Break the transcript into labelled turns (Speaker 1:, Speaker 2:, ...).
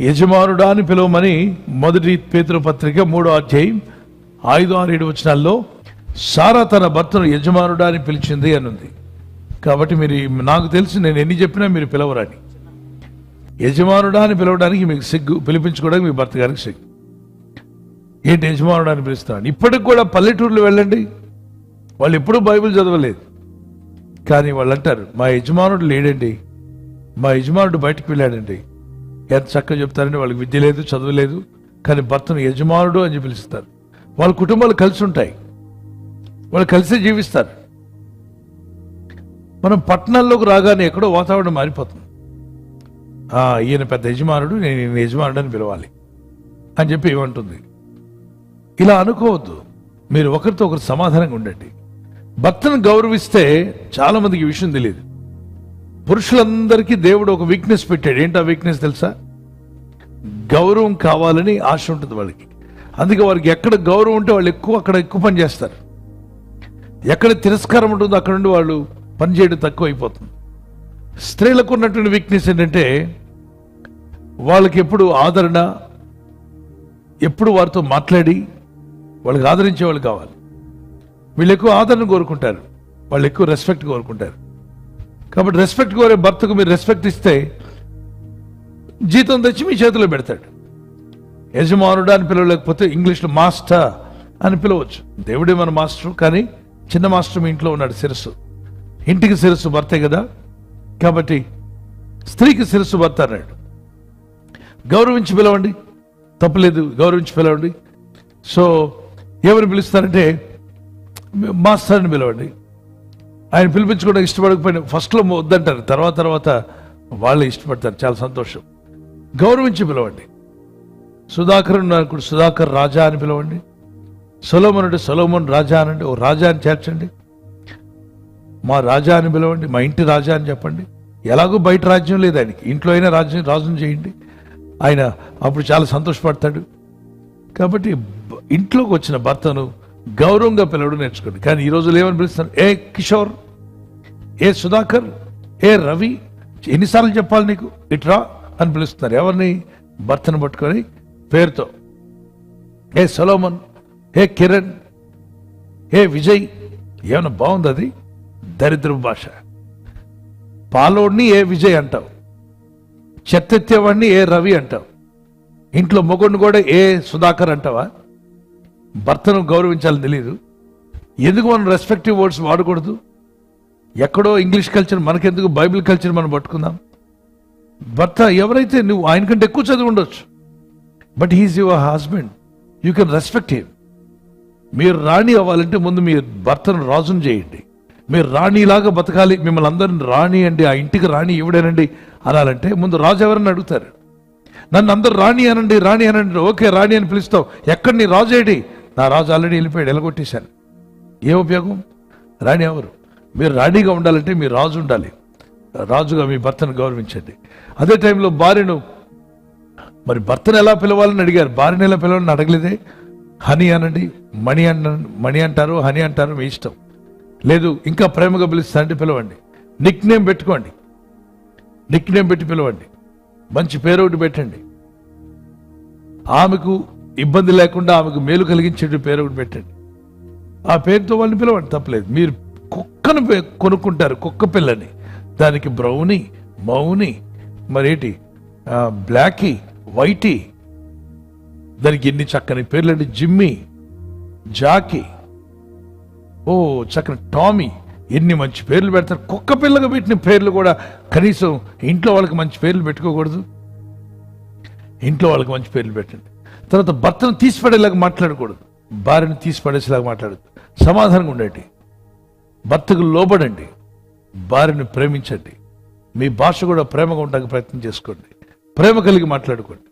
Speaker 1: యజమానుడా అని పిలవమని 1 పేతురు పత్రిక 3వ అధ్యాయం 5, 6, 7 వచనాల్లో సారా తన భర్తను యజమానుడా అని పిలిచింది అని ఉంది. కాబట్టి మీరు, నాకు తెలిసి నేను ఎన్ని చెప్పినా మీరు పిలవరని. యజమానుడా అని పిలవడానికి మీకు సిగ్గు, పిలిపించుకోవడానికి మీ భర్త గారికి సిగ్గు. ఏంటి యజమానుడా అని పిలుస్తాను? ఇప్పటికి కూడా పల్లెటూర్లు వెళ్ళండి, వాళ్ళు ఎప్పుడూ బైబిల్ చదవలేదు, కానీ వాళ్ళు అంటారు మా యజమానుడు లేడండి, మా యజమానుడు బయటకు వెళ్ళాడండి. ఎంత చక్కగా చెప్తారండి. వాళ్ళకి విద్య లేదు, చదువు లేదు, కానీ భర్తను యజమానుడు అని పిలుస్తారు. వాళ్ళ కుటుంబాలు కలిసి ఉంటాయి, వాళ్ళు కలిసే జీవిస్తారు. మనం పట్టణాల్లోకి రాగానే ఎక్కడో వాతావరణం మారిపోతుంది. ఈయన పెద్ద యజమానుడు, నేను ఈయన యజమానుడు అని పిలవాలి అని చెప్పి ఏమంటుంది. ఇలా అనుకోవద్దు. మీరు ఒకరితో ఒకరు సమాధానంగా ఉండండి. భర్తను గౌరవిస్తే చాలా మందికి ఈ విషయం తెలియదు. పురుషులందరికీ దేవుడు ఒక వీక్నెస్ పెట్టాడు. ఏంటి ఆ వీక్నెస్ తెలుసా? గౌరవం కావాలని ఆశ ఉంటుంది వాళ్ళకి. అందుకే వారికి ఎక్కడ గౌరవం ఉంటే వాళ్ళు అక్కడ ఎక్కువ పని చేస్తారు. ఎక్కడ తిరస్కారం ఉంటుందో అక్కడ నుండి వాళ్ళు పని చేయడం తక్కువ అయిపోతుంది. స్త్రీలకు ఉన్నటువంటి వీక్నెస్ ఏంటంటే వాళ్ళకి ఎప్పుడు ఆదరణ, ఎప్పుడు వారితో మాట్లాడి వాళ్ళకి ఆదరించే వాళ్ళు కావాలి. వీళ్ళు ఎక్కువ ఆదరణ కోరుకుంటారు, వాళ్ళు ఎక్కువ రెస్పెక్ట్ కోరుకుంటారు. కాబట్టి రెస్పెక్ట్ కోరే భర్తకు మీరు రెస్పెక్ట్ ఇస్తే జీతం తెచ్చి మీ చేతిలో పెడతాడు. యజమానుడు అని పిలవలేకపోతే ఇంగ్లీష్లో మాస్టర్ అని పిలవచ్చు. దేవుడే మన మాస్టర్, కానీ చిన్న మాస్టర్ మీ ఇంట్లో ఉన్నాడు. శిరస్సు, ఇంటికి శిరస్సు భర్తే కదా. కాబట్టి స్త్రీకి శిరస్సు భర్త అన్నాడు. గౌరవించి పిలవండి, తప్పులేదు, గౌరవించి పిలవండి. సో ఎవరు పిలుస్తారంటే మాస్టర్ అని పిలవండి. ఆయన పిలిపించుకోవడానికి ఇష్టపడకపోయినా ఫస్ట్లో వద్దంటారు, తర్వాత వాళ్ళే ఇష్టపడతారు. చాలా సంతోషం. గౌరవించి పిలవండి. సుధాకర్ అనుకుంటే సుధాకర్ రాజా అని పిలవండి. సొలొమోన్ అంటే సొలొమోన్ రాజా అనండి. ఓ రాజా అని చేర్చండి. మా రాజా అని పిలవండి, మా ఇంటి రాజా అని చెప్పండి. ఎలాగో బయట రాజ్యం లేదు ఆయనకి, ఇంట్లో అయినా రాజుని చేయండి. ఆయన అప్పుడు చాలా సంతోషపడతాడు. కాబట్టి ఇంట్లోకి వచ్చిన భర్తను గౌరవంగా పిలవడం నేర్చుకోండి. కానీ ఈ రోజులు ఏమని పిలుస్తారు? ఏ కిషోర్, ఏ సుధాకర్, ఏ రవి, ఎన్నిసార్లు చెప్పాలి నీకు ఇట్రా అని పిలుస్తున్నారు. ఎవరిని? భర్తను పట్టుకొని పేరుతో. ఏ సొలొమోన్, ఏ కిరణ్, ఏ విజయ్. ఏమన్నా బాగుంది? అది దరిద్ర భాష. పాలోడిని ఏ విజయ్ అంటావు, చెత్తెత్తేవాడిని ఏ రవి అంటావు, ఇంట్లో మొగుడిని కూడా ఏ సుధాకర్ అంటావా? భర్తను గౌరవించాలని తెలియదు. ఎందుకు మనం రెస్పెక్టివ్ వర్డ్స్ వాడకూడదు? ఎక్కడో ఇంగ్లీష్ కల్చర్ మనకెందుకు, బైబిల్ కల్చర్ మనం పట్టుకుందాం. భర్త ఎవరైతే, నువ్వు ఆయన కంటే ఎక్కువ చదివి ఉండొచ్చు, but he is your husband, you can respect him. మీరు రాణి అవ్వాలంటే ముందు మీ భర్తను రాజును చేయండి. మీరు రాణిలాగా బతకాలి. మిమ్మల్ని అందరిని రాణి అండి, ఆ ఇంటికి రాణి ఇవిడేనండి అనాలంటే ముందు రాజు ఎవరని అడుగుతారు. నన్ను అందరు రాణి అనండి, రాణి అనండి. ఓకే రాణి అని పిలుస్తావు, ఎక్కడ నీ రాజు ఏడి? నా రాజు ఆల్రెడీ వెళ్ళిపోయాడు, ఎలగొట్టేశాను. ఏ ఉపయోగం? రాణి ఎవరు? మీరు రాణిగా ఉండాలంటే మీ రాజు ఉండాలి. రాజుగా మీ భర్తను గౌరవించండి. అదే టైంలో భార్యను, మరి భర్తను ఎలా పిలవాలని అడిగారు, భార్యను ఎలా పిలవాలని అడగలేదే. హనీ అనండి, మణి అంటారు, హనీ అంటారు, మీ ఇష్టం. లేదు ఇంకా ప్రేమగా పిలుస్తా అంటే పిలవండి. నిక్ నేమ్ పెట్టుకోండి, నిక్ నేమ్ పెట్టి పిలవండి. మంచి పేరు ఒకటి పెట్టండి. ఆమెకు ఇబ్బంది లేకుండా ఆమెకు మేలు కలిగించే పేరు ఒకటి పెట్టండి. ఆ పేరుతో వాళ్ళని పిలవండి, తప్పలేదు. మీరు కుక్కను కొనుక్కుంటారు, కుక్క పిల్లని, దానికి బ్రౌనీ, మౌని, మరేటి బ్లాకీ, వైటీ, దానికి ఎన్ని చక్కని పేర్లండి. జిమ్మీ, జాకీ, ఓ చక్కని టామీ, ఎన్ని మంచి పేర్లు పెడతారు. కుక్క పిల్లగా పెట్టిన పేర్లు కూడా కనీసం ఇంట్లో వాళ్ళకి మంచి పేర్లు పెట్టుకోకూడదు? ఇంట్లో వాళ్ళకి మంచి పేర్లు పెట్టండి. తర్వాత భర్తను తీసిపడేలాగా మాట్లాడకూడదు, భార్యను తీసిపడేసేలాగా మాట్లాడద్దు. సమాధానంగా ఉండండి, భర్తకు లోబడండి, భార్యను ప్రేమించండి. మీ భాష కూడా ప్రేమగా ఉండడానికి ప్రయత్నం చేసుకోండి, ప్రేమ కలిగి మాట్లాడుకోండి.